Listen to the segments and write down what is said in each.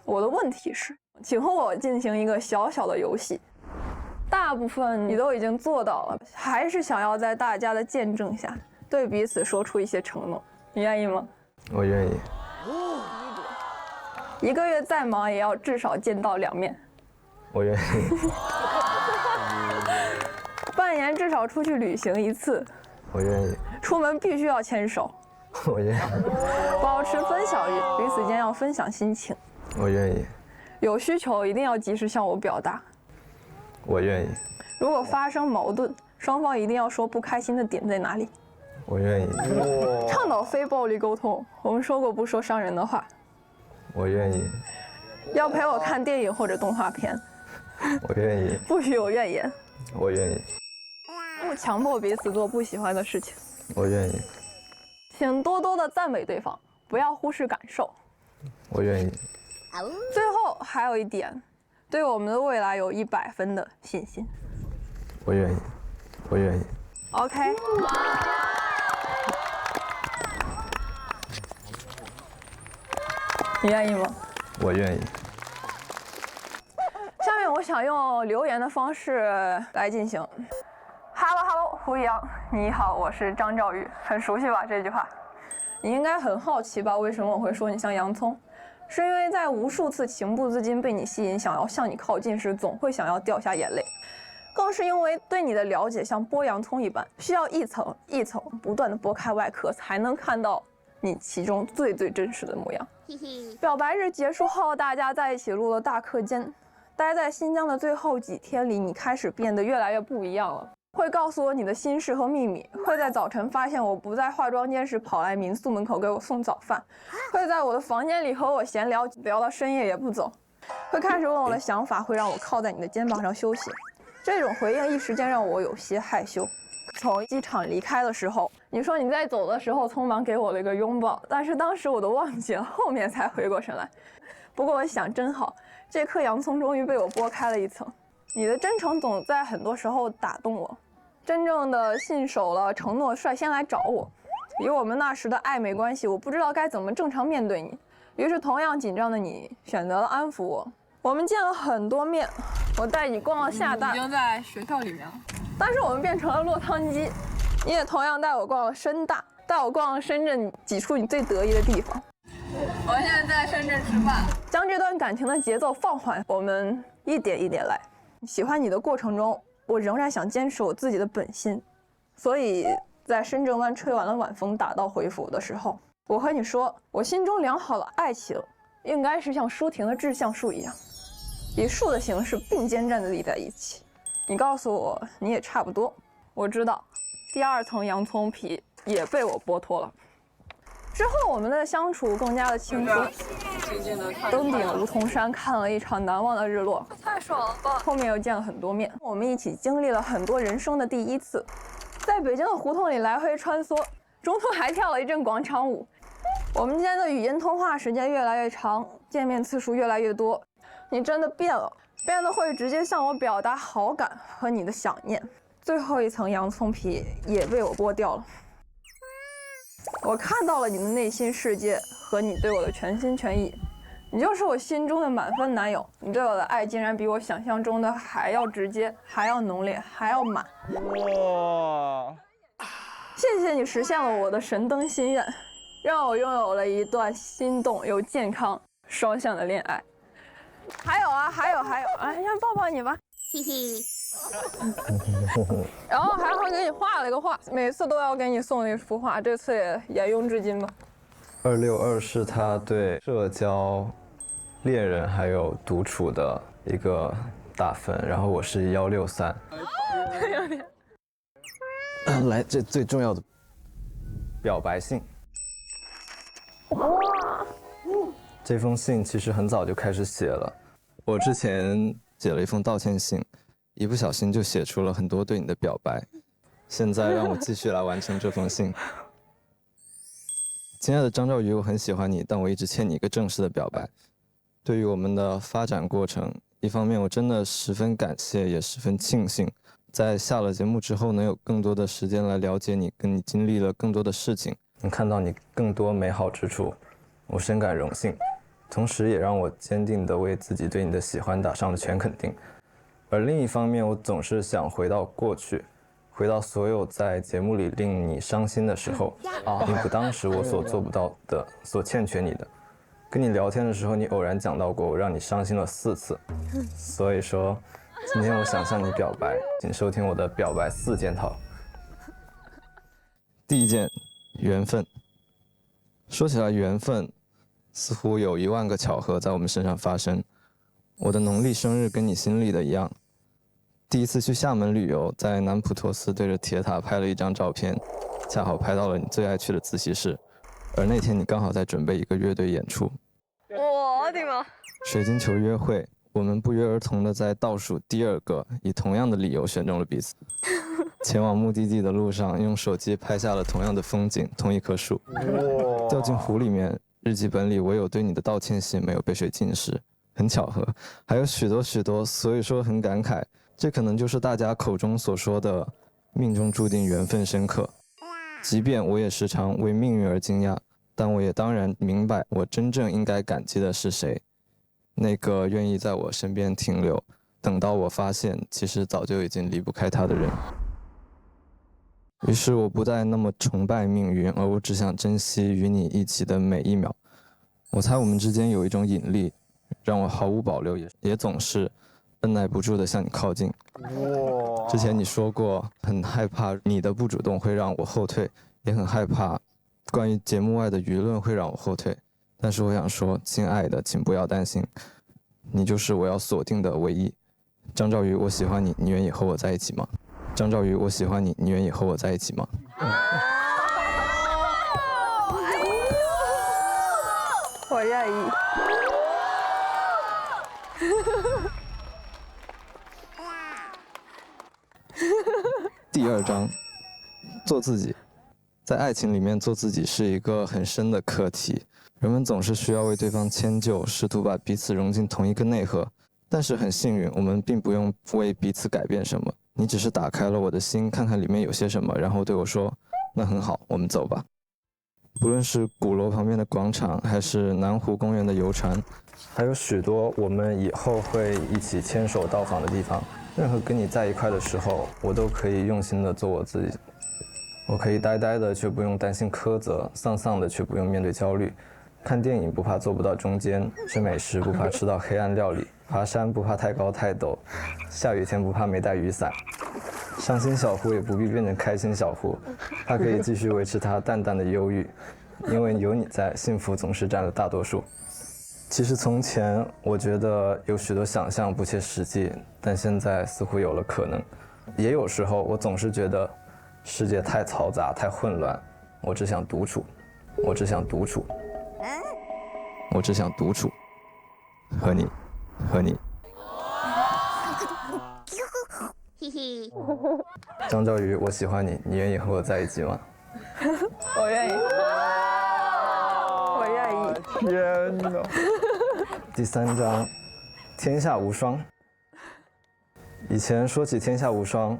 我的问题是，请和我进行一个小小的游戏。大部分你都已经做到了，还是想要在大家的见证下对彼此说出一些承诺，你愿意吗？我愿意。1个月再忙也要至少见到2面。我愿意。半年至少出去旅行1次。我愿意。出门必须要牵手。我愿意。保持分享欲，彼此间要分享心情。我愿意。有需求一定要及时向我表达。我愿意。如果发生矛盾，双方一定要说不开心的点在哪里。我愿意。倡导非暴力沟通，我们说过不说伤人的话。我愿意。要陪我看电影或者动画片。我愿意。不许有怨言。我愿意。不强迫彼此做不喜欢的事情。我愿意。请多多的赞美对方，不要忽视感受。我愿意。最后还有一点，对我们的未来有100分的信心。我愿意。我愿意。OK。你愿意吗？我愿意。下面我想用留言的方式来进行。Hello， 胡一阳，你好，我是张兆宇，很熟悉吧这句话？你应该很好奇吧？为什么我会说你像洋葱？是因为在无数次情不自禁被你吸引，想要向你靠近时，总会想要掉下眼泪。更是因为对你的了解像剥洋葱一般，需要一层一层不断的剥开外壳，才能看到你其中最真实的模样。表白日结束后，大家在一起录了大课间。待在新疆的最后几天里，你开始变得越来越不一样了。会告诉我你的心事和秘密，会在早晨发现我不在化妆间时跑来民宿门口给我送早饭，会在我的房间里和我闲聊，聊到深夜也不走，会开始问我的想法，会让我靠在你的肩膀上休息。这种回应一时间让我有些害羞。从机场离开的时候，你说你在走的时候匆忙给我了一个拥抱，但是当时我都忘记了，后面才回过神来。不过我想真好，这颗洋葱终于被我剥开了一层。你的真诚总在很多时候打动我，真正的信守了承诺，率先来找我。以我们那时的暧昧关系，我不知道该怎么正常面对你，于是同样紧张的你选择了安抚我。我们见了很多面，我带你逛了厦大，已经在学校里面了，但是我们变成了落汤鸡。你也同样带我逛了深大，带我逛了深圳挤出你最得意的地方。我们现在在深圳吃饭，将这段感情的节奏放缓，我们一点一点来。喜欢你的过程中，我仍然想坚持我自己的本心，所以在深圳湾吹完了晚风打道回府的时候，我和你说，我心中良好的爱情应该是像舒婷的志向树一样，以树的形式并肩站立在一起。你告诉我你也差不多，我知道第2层洋葱皮也被我剥脱了。之后我们的相处更加的轻松，登顶梧桐山看了一场难忘的日落，太爽了吧！后面又见了很多面，我们一起经历了很多人生的第一次，在北京的胡同里来回穿梭，中途还跳了一阵广场舞。我们间的语音通话时间越来越长，见面次数越来越多。你真的变了，变得会直接向我表达好感和你的想念。最后一层洋葱皮也被我剥掉了。我看到了你的内心世界和你对我的全心全意，你就是我心中的满分男友。你对我的爱竟然比我想象中的还要直接，还要浓烈，还要满。哇！谢谢你实现了我的神灯心愿，让我拥有了一段心动又健康双向的恋爱。还有，哎呀，抱抱你吧，嘿嘿。然后还会给你画了一个画，每次都要给你送一幅画，这次也沿用至今吧。262是他对社交、恋人还有独处的一个打分，然后我是163。来，这最重要的表白信。哇！这封信其实很早就开始写了，我之前写了一封道歉信。一不小心就写出了很多对你的表白，现在让我继续来完成这封信。亲爱的张兆宇，我很喜欢你，但我一直欠你一个正式的表白。对于我们的发展过程，一方面我真的十分感谢，也十分庆幸，在下了节目之后能有更多的时间来了解你，跟你经历了更多的事情，能看到你更多美好之处，我深感荣幸。同时也让我坚定地为自己对你的喜欢打上了全肯定。而另一方面，我总是想回到过去，回到所有在节目里令你伤心的时候，弥补当时我所做不到的，所欠缺你的。跟你聊天的时候，你偶然讲到过我让你伤心了4次，所以说，今天我想向你表白，请收听我的表白4件套。第1件，缘分。说起来缘分，似乎有1万个巧合在我们身上发生。我的农历生日跟你心里的一样。第一次去厦门旅游，在南普陀寺对着铁塔拍了一张照片，恰好拍到了你最爱去的自习室，而那天你刚好在准备一个乐队演出。我的妈！水晶球约会，我们不约而同的在倒数第2个，以同样的理由选中了彼此。前往目的地的路上，用手机拍下了同样的风景，同一棵树。掉进湖里面，日记本里唯有对你的道歉信没有被水浸湿，很巧合。还有许多，所以说很感慨。这可能就是大家口中所说的命中注定缘分深刻。即便我也时常为命运而惊讶，但我也当然明白我真正应该感激的是谁，那个愿意在我身边停留，等到我发现其实早就已经离不开他的人。于是我不再那么崇拜命运，而我只想珍惜与你一起的每一秒。我猜我们之间有一种引力，让我毫无保留，也总是按耐不住地向你靠近。之前你说过，很害怕你的不主动会让我后退，也很害怕关于节目外的舆论会让我后退。但是我想说，亲爱的，请不要担心，你就是我要锁定的唯一。张兆宇，我喜欢你，你愿意和我在一起吗？张兆宇，我喜欢你，你愿意和我在一起吗？我愿意。第2章，做自己。在爱情里面，做自己是一个很深的课题。人们总是需要为对方迁就，试图把彼此融进同一个内核。但是很幸运，我们并不用为彼此改变什么。你只是打开了我的心，看看里面有些什么，然后对我说：“那很好，我们走吧。”不论是鼓楼旁边的广场，还是南湖公园的游船，还有许多我们以后会一起牵手到访的地方。任何跟你在一块的时候，我都可以用心的做我自己。我可以呆呆的，却不用担心苛责；丧丧的，却不用面对焦虑。看电影不怕坐不到中间，吃美食不怕吃到黑暗料理，爬山不怕太高太陡，下雨天不怕没带雨伞。伤心小胡也不必变成开心小胡，他可以继续维持他淡淡的忧郁，因为有你在，幸福总是占了大多数。其实从前我觉得有许多想象不切实际，但现在似乎有了可能。也有时候我总是觉得世界太嘈杂太混乱，我只想独处，我只想独处，我只想独处，和你，和你。张兆宇，我喜欢你，你愿意和我在一起吗？我愿意。我愿意。天哪！第3章，天下无双。以前说起天下无双，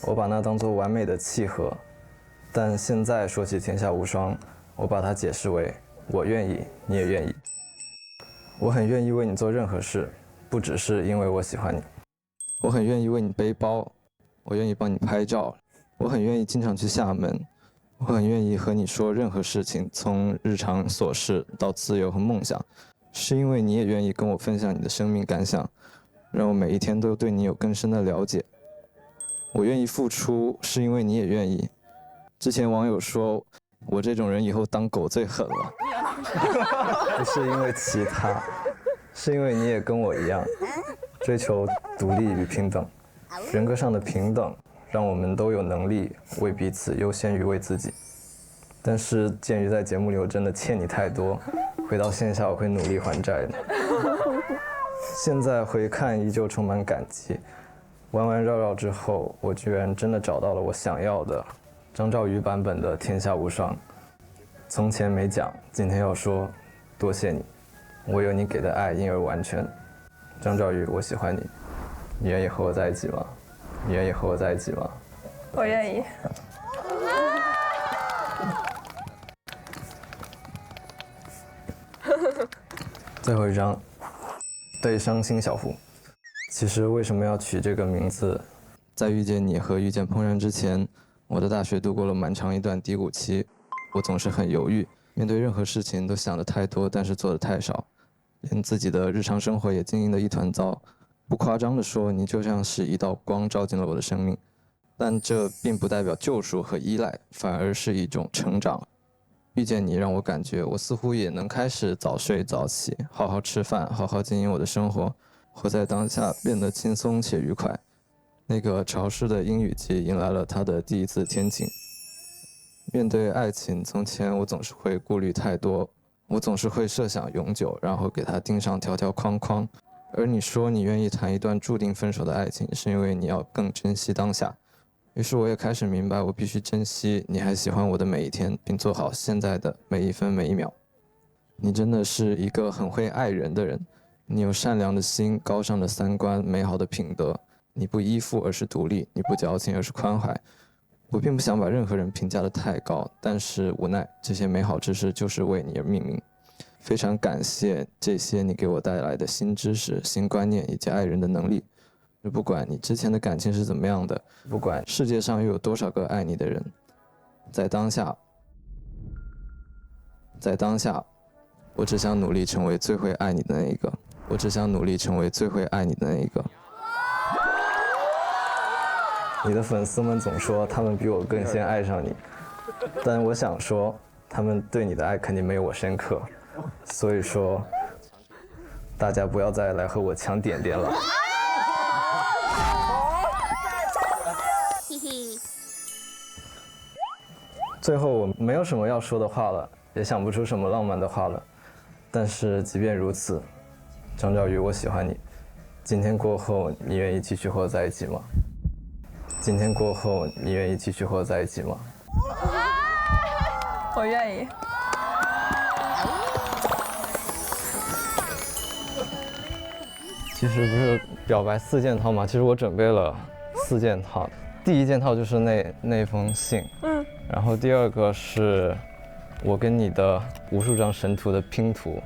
我把那当作完美的契合，但现在说起天下无双，我把它解释为我愿意，你也愿意。我很愿意为你做任何事，不只是因为我喜欢你。我很愿意为你背包，我愿意帮你拍照，我很愿意经常去厦门，我很愿意和你说任何事情，从日常琐事到自由和梦想，是因为你也愿意跟我分享你的生命感想，让我每一天都对你有更深的了解。我愿意付出，是因为你也愿意。之前网友说我这种人以后当狗最狠了，不是因为其他，是因为你也跟我一样，追求独立与平等，人格上的平等，让我们都有能力为彼此优先于为自己。但是鉴于在节目里我真的欠你太多，回到线下我会努力还债的。现在回看依旧充满感激，弯弯绕绕之后，我居然真的找到了我想要的张兆宇版本的天下无双。从前没讲，今天要说，多谢你，我有你给的爱，因而完全。张兆宇，我喜欢你，你愿意和我在一起吗？你愿意和我在一起吗？我愿意。最后一张，对伤心小福。其实为什么要取这个名字？在遇见你和遇见怦然之前，我的大学度过了蛮长一段低谷期。我总是很犹豫，面对任何事情都想得太多，但是做得太少，连自己的日常生活也经营得一团糟。不夸张地说，你就像是一道光照进了我的生命，但这并不代表救赎和依赖，反而是一种成长。遇见你让我感觉我似乎也能开始早睡早起，好好吃饭，好好经营我的生活，活在当下，变得轻松且愉快。那个潮湿的阴雨季迎来了它的第一次天晴。面对爱情，从前我总是会顾虑太多，我总是会设想永久，然后给它钉上条条框框。而你说你愿意谈一段注定分手的爱情，是因为你要更珍惜当下。于是我也开始明白，我必须珍惜你还喜欢我的每一天，并做好现在的每一分每一秒。你真的是一个很会爱人的人，你有善良的心，高尚的三观，美好的品德。你不依附，而是独立；你不矫情，而是宽怀。我并不想把任何人评价得太高，但是无奈，这些美好之事就是为你而命名。非常感谢这些你给我带来的新知识、新观念以及爱人的能力。不管你之前的感情是怎么样的，不管世界上又有多少个爱你的人，在当下，我只想努力成为最会爱你的那一个。我只想努力成为最会爱你的那一个。你的粉丝们总说他们比我更先爱上你，但我想说，他们对你的爱肯定没有我深刻。所以说，大家不要再来和我抢点点了。最后我没有什么要说的话了，也想不出什么浪漫的话了。但是即便如此，张兆宇，我喜欢你。今天过后，你愿意继续和我在一起吗？今天过后，你愿意继续和我在一起吗？我愿意。其实不是表白4件套吗？其实我准备了4件套。第一件套就是那封信，然后第二个是我跟你的无数张神图的拼图，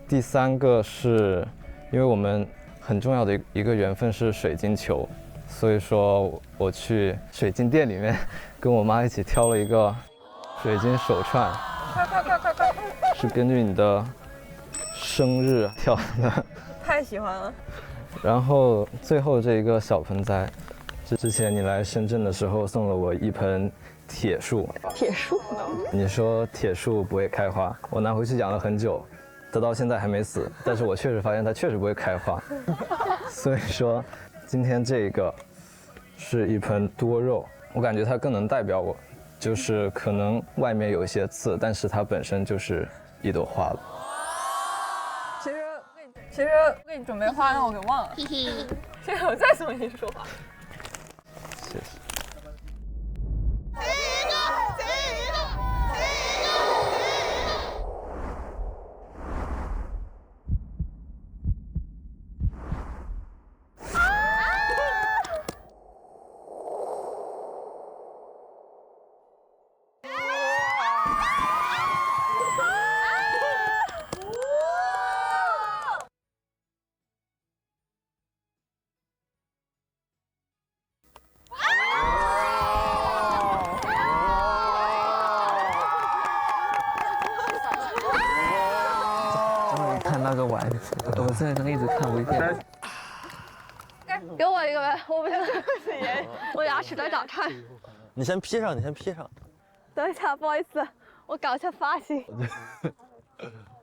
第3个是因为我们很重要的一个缘分是水晶球，所以说我去水晶店里面跟我妈一起挑了一个水晶手串，是根据你的生日挑的。太喜欢了。然后最后这一个小盆栽，是之前你来深圳的时候送了我一盆铁树。铁树？你说铁树不会开花，我拿回去养了很久，它到现在还没死，但是我确实发现它确实不会开花。所以说，今天这个是一盆多肉，我感觉它更能代表我，就是可能外面有一些刺，但是它本身就是一朵花了。其实我给你准备花，让我给忘了。现在我再送你一束花。谢谢。看那个玩，我现在能一直看微信。给我一个呗，我不行，我牙齿在长颤。你先 P 上，你先 P 上。等一下，不好意思，我搞一下发型。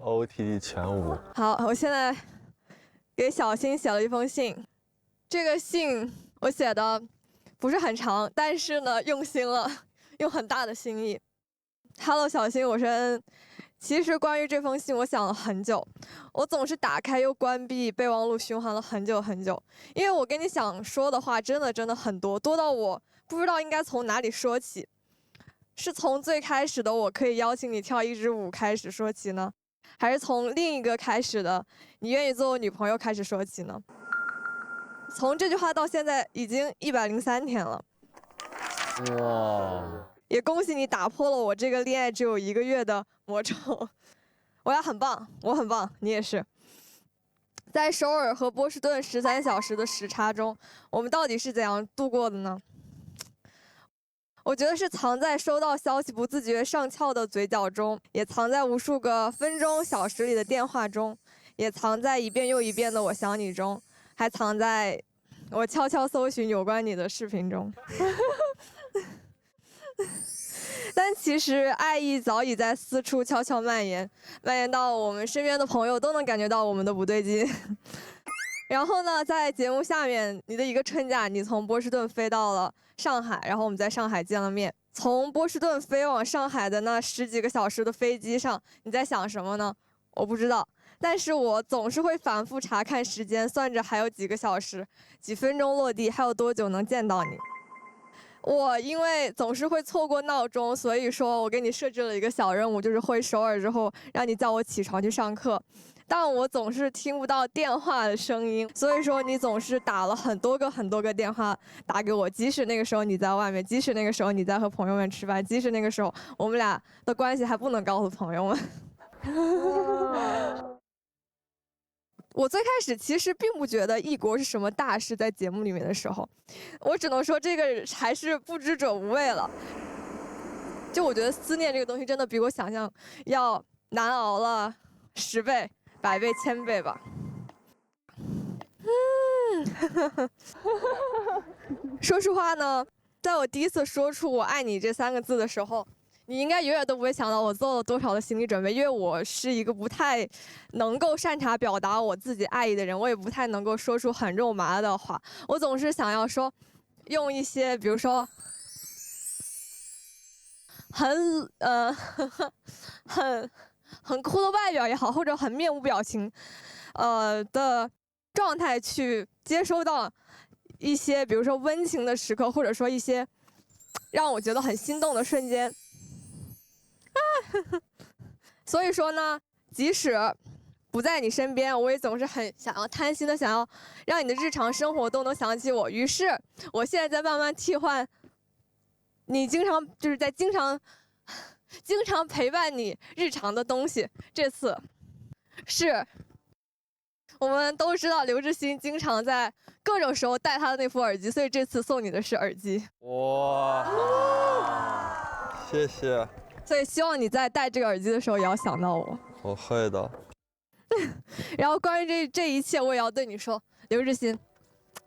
OOTD 全无。好，我现在给小新写了一封信，这个信我写的不是很长，但是呢用心了，用很大的心意。Hello， 小新，我是恩。其实关于这封信，我想了很久，我总是打开又关闭备忘录，循环了很久很久。因为我跟你想说的话，真的很多，多到我不知道应该从哪里说起。是从最开始的我可以邀请你跳一支舞开始说起呢，还是从另一个开始的你愿意做我女朋友开始说起呢？从这句话到现在已经103天了。哇！也恭喜你打破了我这个恋爱只有1个月的魔咒。我俩很棒，我很棒，你也是。在首尔和波士顿13小时的时差中，我们到底是怎样度过的呢？我觉得是藏在收到消息不自觉上翘的嘴角中，也藏在无数个分钟、小时里的电话中，也藏在一遍又一遍的我想你中，还藏在我悄悄搜寻有关你的视频中。但其实爱意早已在四处悄悄蔓延，蔓延到我们身边的朋友都能感觉到我们的不对劲。然后呢，在节目下面，你的一个春假，你从波士顿飞到了上海，然后我们在上海见了面。从波士顿飞往上海的那10几个小时的飞机上，你在想什么呢？我不知道，但是我总是会反复查看时间，算着还有几个小时、几分钟落地，还有多久能见到你。我因为总是会错过闹钟，所以说我给你设置了一个小任务，就是回首尔之后让你叫我起床去上课。但我总是听不到电话的声音，所以说你总是打了很多个电话打给我，即使那个时候你在外面，即使那个时候你在和朋友们吃饭，即使那个时候我们俩的关系还不能告诉朋友们。我最开始其实并不觉得异国是什么大事，在节目里面的时候，我只能说这个还是不知者无畏了。就我觉得思念这个东西真的比我想象要难熬了10倍、100倍、1000倍吧。说实话呢，在我第一次说出我爱你这3个字的时候，你应该永远都不会想到我做了多少的心理准备，因为我是一个不太能够擅长表达我自己爱意的人，我也不太能够说出很肉麻的话，我总是想要说，用一些比如说很酷的外表也好，或者很面无表情的状态去接收到一些比如说温情的时刻，或者说一些让我觉得很心动的瞬间。所以说呢，即使不在你身边，我也总是很想要贪心的想要让你的日常生活都能想起我。于是我现在在慢慢替换你经常陪伴你日常的东西。这次是我们都知道刘志新经常在各种时候戴他的那副耳机，所以这次送你的是耳机。哇，谢谢。所以希望你在戴这个耳机的时候也要想到我。我会的。然后关于这一切，我也要对你说，刘志新，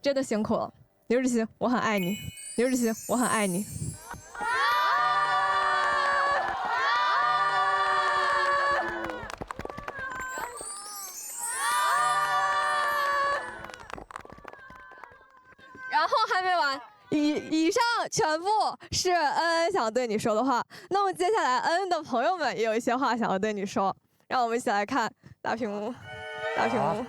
真的辛苦了。刘志新，我很爱你。刘志新，我很爱你。然后还没完。以上全部是恩恩想对你说的话。那么接下来，恩恩的朋友们也有一些话想要对你说，让我们一起来看大屏幕。大屏幕。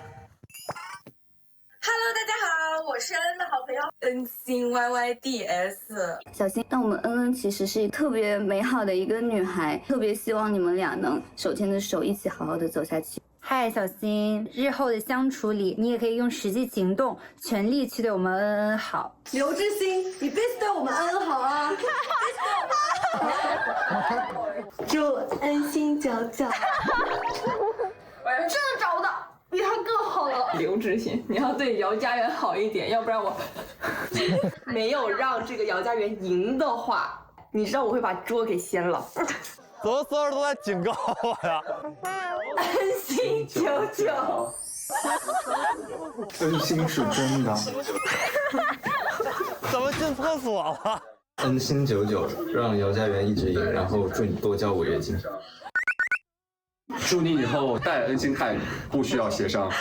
Hello， 大家好，我是恩恩的好朋友恩心 YYDS。小新，那我们恩恩其实是特别美好的一个女孩，特别希望你们俩能手牵着手，一起好好的走下去。嗨，小新，日后的相处里，你也可以用实际行动，全力去对我们恩恩好。刘志新，你必须对我们恩恩好啊！祝恩心久久。真的找不到比他更好了。刘志新，你要对姚家园好一点，要不然我没有让这个姚家园赢的话，你知道我会把桌给掀了。怎么所有人都在警告我呀？恩心久久。恩心是真的。怎么进厕所了？恩心99，让姚家园一直赢，然后祝你多交违约金。祝你以后带恩心泰语不需要协商。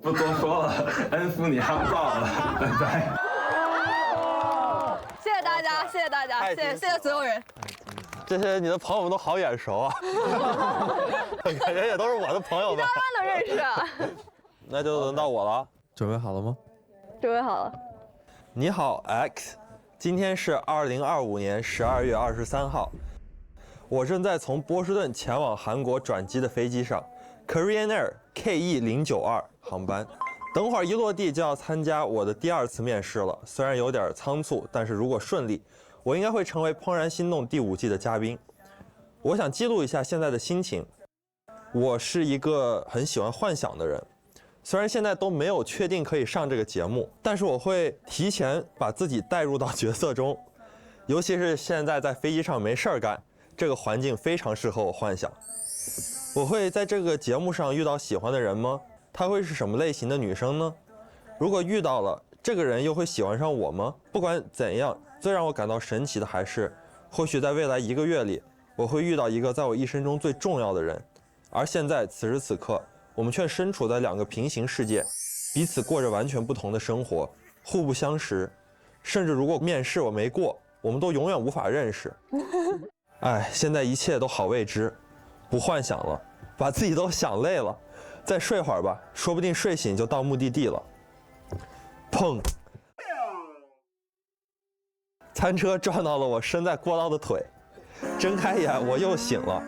不多说了，恩夫你憨爆了，拜拜。谢谢大家，谢谢大家，谢谢所有人。这些你的朋友们都好眼熟啊，感觉也都是我的朋友们。当然能认识啊。那就轮到我了，准备好了吗？准备好了。你好 X， 今天是2025年12月23号，我正在从波士顿前往韩国转机的飞机上 ，Korean Air KE092 航班。等会儿一落地就要参加我的第2次面试了，虽然有点仓促，但是如果顺利，我应该会成为《怦然心动》第5季的嘉宾。我想记录一下现在的心情，我是一个很喜欢幻想的人，虽然现在都没有确定可以上这个节目，但是我会提前把自己带入到角色中，尤其是现在在飞机上没事儿干，这个环境非常适合我幻想。我会在这个节目上遇到喜欢的人吗？她会是什么类型的女生呢？如果遇到了，这个人又会喜欢上我吗？不管怎样，最让我感到神奇的还是，或许在未来1个月里，我会遇到一个在我一生中最重要的人，而现在此时此刻，我们却身处在2个平行世界，彼此过着完全不同的生活，互不相识，甚至如果面试我没过，我们都永远无法认识。哎，现在一切都好未知，不幻想了，把自己都想累了，再睡会儿吧，说不定睡醒就到目的地了。砰！餐车撞到了我伸在过道的腿，睁开眼我又醒了。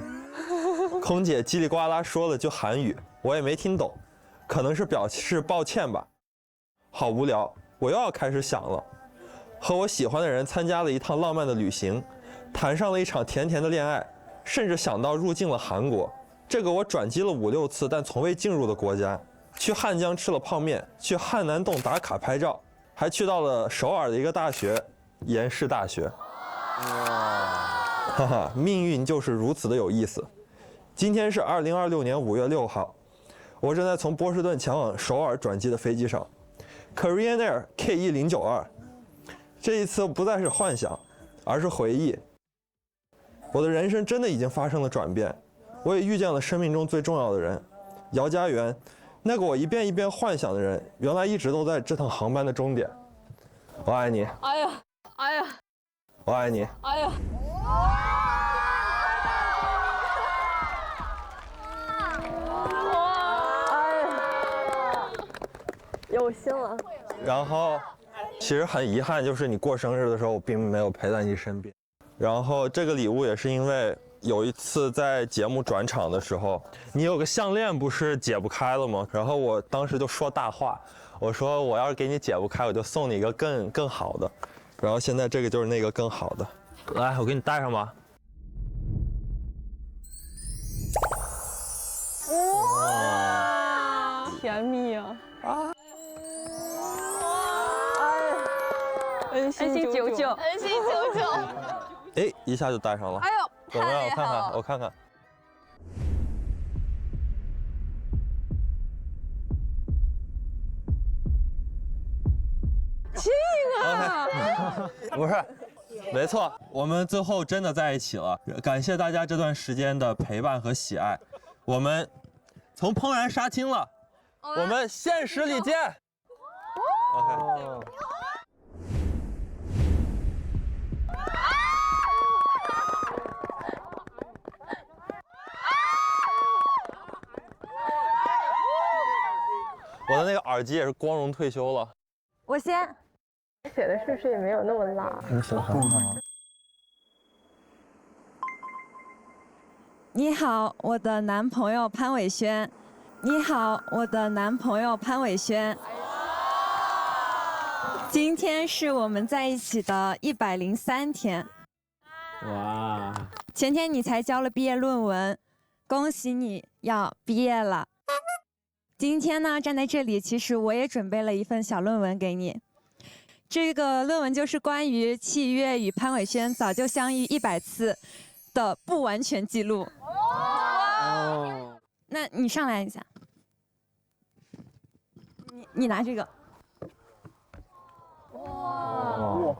空姐叽里呱啦说了句韩语，我也没听懂，可能是表示抱歉吧。好无聊，我又要开始想了。和我喜欢的人参加了一趟浪漫的旅行，谈上了一场甜甜的恋爱，甚至想到入境了韩国，这个我转机了5、6次但从未进入的国家。去汉江吃了泡面，去汉南洞打卡拍照，还去到了首尔的一个大学——延世大学。哈哈，命运就是如此的有意思。今天是2026年5月6号，我正在从波士顿前往首尔转机的飞机上 ，Korean Air KE 092。这一次不再是幻想，而是回忆。我的人生真的已经发生了转变，我也遇见了生命中最重要的人——姚家园。那个我一遍一遍幻想的人，原来一直都在这趟航班的终点。我爱你。哎呀，哎呀，我爱你。哎呀。有心了。然后，其实很遗憾，就是你过生日的时候，我并没有陪在你身边。然后这个礼物也是因为有一次在节目转场的时候，你有个项链不是解不开了吗？然后我当时就说大话，我说我要是给你解不开，我就送你一个更好的。然后现在这个就是那个更好的，来，我给你戴上吧。哇，甜蜜啊！恩心九九，恩心九九。哎，一下就戴上了。哎呦，怎么样？太好了！我看看。这个不是，没错，我们最后真的在一起了。感谢大家这段时间的陪伴和喜爱，我们从怦然杀青了，我们现实里见。OK。我的那个耳机也是光荣退休了。我先。写的是不是也没有那么拉？你好，我的男朋友潘伟轩。你好，我的男朋友潘伟轩。今天是我们在一起的103天。哇！前天你才交了毕业论文，恭喜你要毕业了。今天呢，站在这里，其实我也准备了一份小论文给你。这个论文就是关于契约与潘伟轩早就相遇100次的不完全记录。哦，那你上来一下，你拿这个。哇！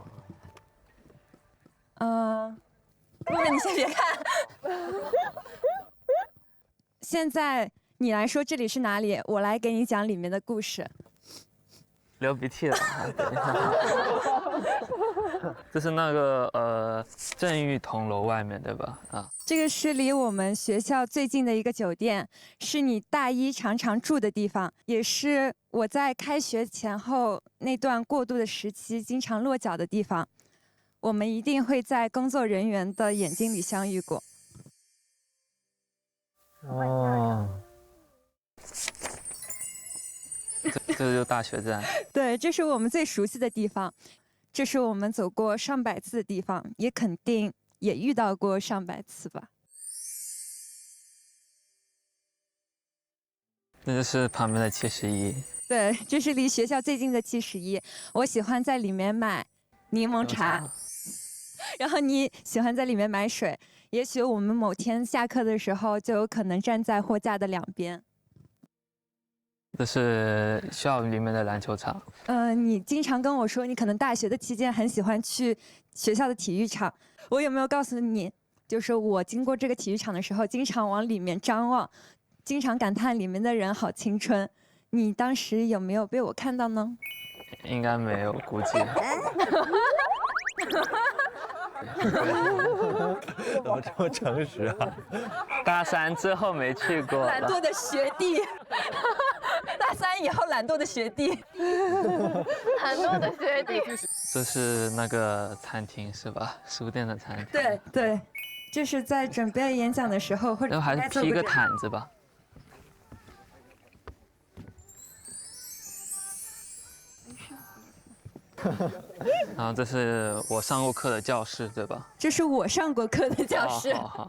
妹妹你先别看。现在你来说这里是哪里，我来给你讲里面的故事。流鼻涕了，等一下。这是那个正裕铜楼外面对吧？啊，这个是离我们学校最近的一个酒店，是你大一常常住的地方，也是我在开学前后那段过渡的时期经常落脚的地方。我们一定会在工作人员的眼睛里相遇过。哦。这就是大学站。对，这是我们最熟悉的地方，这是我们走过上百次的地方，也肯定也遇到过上百次吧。那就是旁边的71。对，这是离学校最近的71。我喜欢在里面买柠檬茶，然后你喜欢在里面买水。也许我们某天下课的时候，就有可能站在货架的两边。这是校里面的篮球场。你经常跟我说，你可能大学的期间很喜欢去学校的体育场。我有没有告诉你，就是我经过这个体育场的时候，经常往里面张望，经常感叹里面的人好青春。你当时有没有被我看到呢？应该没有，估计。怎么这么诚实啊？大3之后没去过了。懒惰的学弟，大3以后懒惰的学弟，懒惰的学弟。这是那个餐厅是吧？书店的餐厅。对对，就是在准备演讲的时候，或者然后还是披个毯子吧。然后这是我上过课的教室，对吧？这是我上过课的教室。好。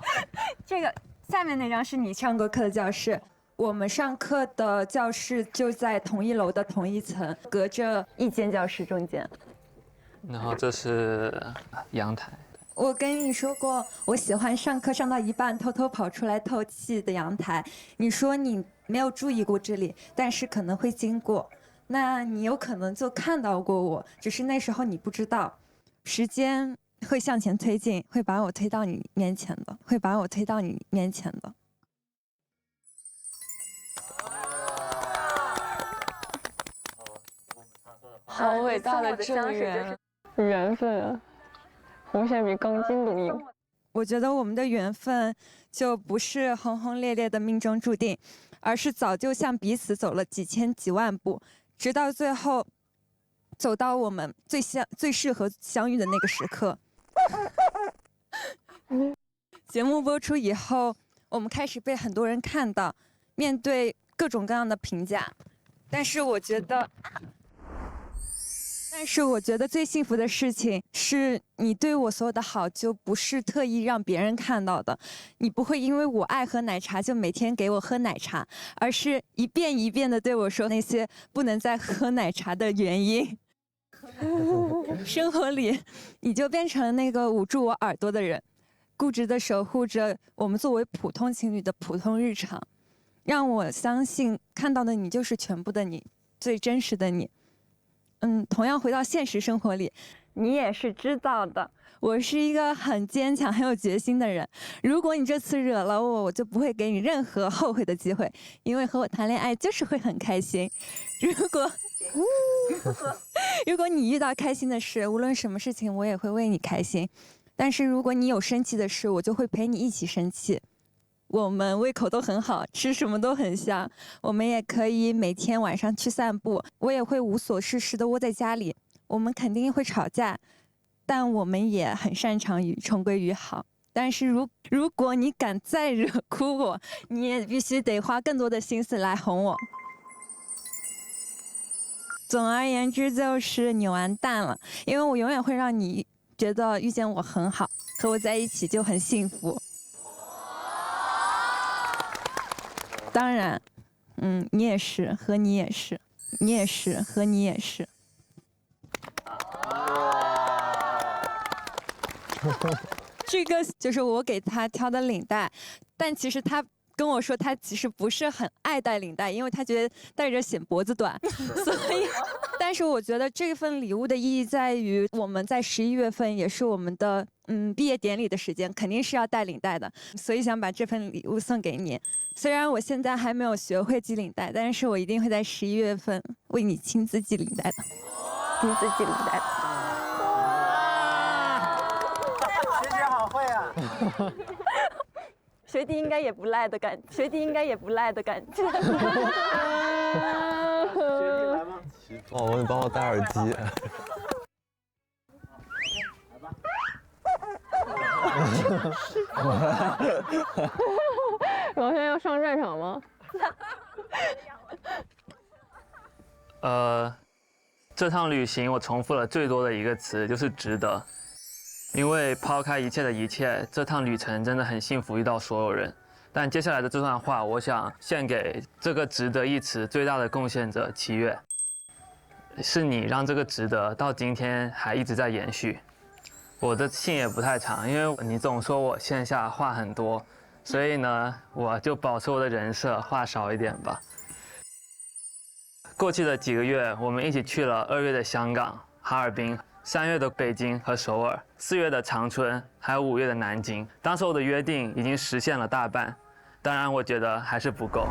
这个下面那张是你上过课的教室。我们上课的教室就在同一楼的同一层，隔着一间教室中间。然后这是阳台。我跟你说过，我喜欢上课上到一半偷偷跑出来透气的阳台。你说你没有注意过这里，但是可能会经过。那你有可能就看到过我，只是那时候你不知道。时间会向前推进，会把我推到你面前的，会把我推到你面前的。好伟大的正缘，缘分啊！红线比钢筋都硬。我觉得我们的缘分就不是轰轰烈烈的命中注定，而是早就向彼此走了几千几万步。直到最后，走到我们最适合相遇的那个时刻。节目播出以后，我们开始被很多人看到，面对各种各样的评价。但是我觉得最幸福的事情是你对我所有的好就不是特意让别人看到的，你不会因为我爱喝奶茶就每天给我喝奶茶，而是一遍一遍的对我说那些不能再喝奶茶的原因。生活里，你就变成了那个捂住我耳朵的人，固执的守护着我们作为普通情侣的普通日常，让我相信看到的你就是全部的你，最真实的你。同样回到现实生活里，你也是知道的，我是一个很坚强、很有决心的人。如果你这次惹了我，我就不会给你任何后悔的机会，因为和我谈恋爱就是会很开心。如果你遇到开心的事，无论什么事情，我也会为你开心。但是如果你有生气的事，我就会陪你一起生气。我们胃口都很好，吃什么都很香。我们也可以每天晚上去散步，我也会无所事事的窝在家里。我们肯定会吵架，但我们也很擅长于重归于好。但是如果你敢再惹哭我，你也必须得花更多的心思来哄我。总而言之，就是你完蛋了，因为我永远会让你觉得遇见我很好，和我在一起就很幸福。当然，你也是，和你也是，你也是，和你也是。这个就是我给他挑的领带，但其实他跟我说他其实不是很爱戴领带，因为他觉得戴着显脖子短，所以，但是我觉得这份礼物的意义在于我们在11月份也是我们的毕业典礼的时间，肯定是要戴领带的，所以想把这份礼物送给你。虽然我现在还没有学会系领带，但是我一定会在11月份为你亲自系领带的，亲自系领带的。学姐好会啊！学弟应该也不赖的感觉，学弟应该也不赖的感觉。学弟来吗？哦，你帮我戴耳机。王轩要上战场吗？这趟旅行我重复了最多的一个词就是值得，因为抛开一切的一切，这趟旅程真的很幸福，遇到所有人，但接下来的这段话，我想献给这个值得一词最大的贡献者七月。是你让这个值得到今天还一直在延续。我的信也不太长，因为你总说我线下话很多，所以呢，我就保持我的人设，话少一点吧。过去的几个月，我们一起去了2月的香港、哈尔滨，3月的北京和首尔，4月的长春，还有5月的南京。当时我的约定已经实现了大半，当然我觉得还是不够。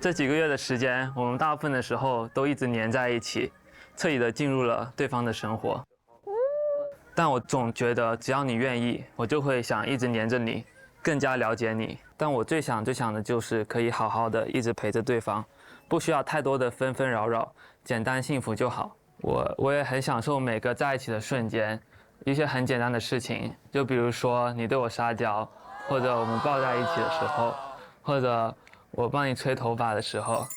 这几个月的时间，我们大部分的时候都一直黏在一起，彻底的进入了对方的生活。但我总觉得，只要你愿意，我就会想一直黏着你，更加了解你。但我最想的就是可以好好的一直陪着对方，不需要太多的纷纷扰扰，简单幸福就好。我也很享受每个在一起的瞬间，一些很简单的事情，就比如说你对我撒娇，或者我们抱在一起的时候，或者我帮你吹头发的时候，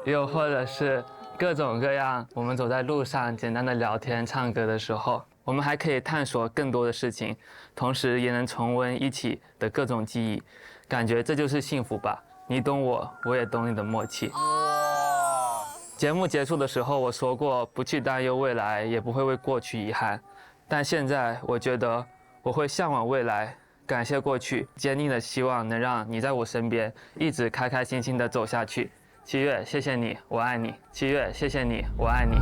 又或者是各种各样我们走在路上简单的聊天唱歌的时候，我们还可以探索更多的事情，同时也能重温一起的各种记忆，感觉这就是幸福吧。你懂我，我也懂你的默契。节目结束的时候我说过，不去担忧未来，也不会为过去遗憾，但现在我觉得我会向往未来，感谢过去，坚定的希望能让你在我身边一直开开心心的走下去。七月，谢谢你，我爱你。七月，谢谢你，我爱你。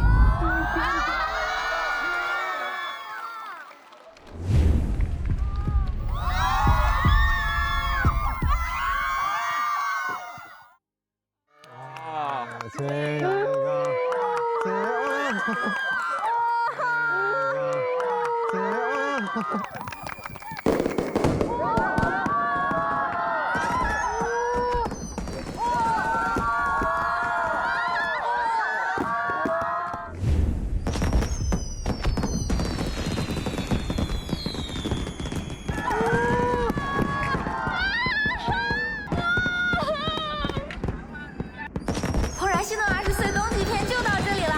怦然心动20岁冬季篇就到这里了，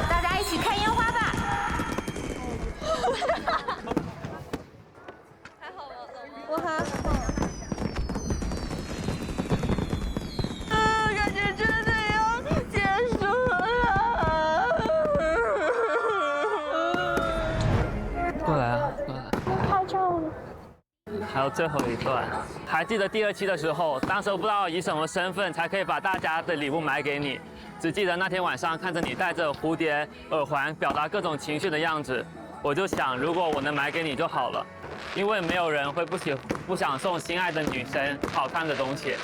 大家一起看烟花吧！还好吗？我还好。感觉真的要结束了。过来啊，过来。拍照了。还有最后一段，还记得第2期的时候，当时我不知道以什么身份才可以把大家的礼物买给你，只记得那天晚上看着你戴着蝴蝶耳环，表达各种情绪的样子，我就想，如果我能买给你就好了，因为没有人会不想送心爱的女生好看的东西。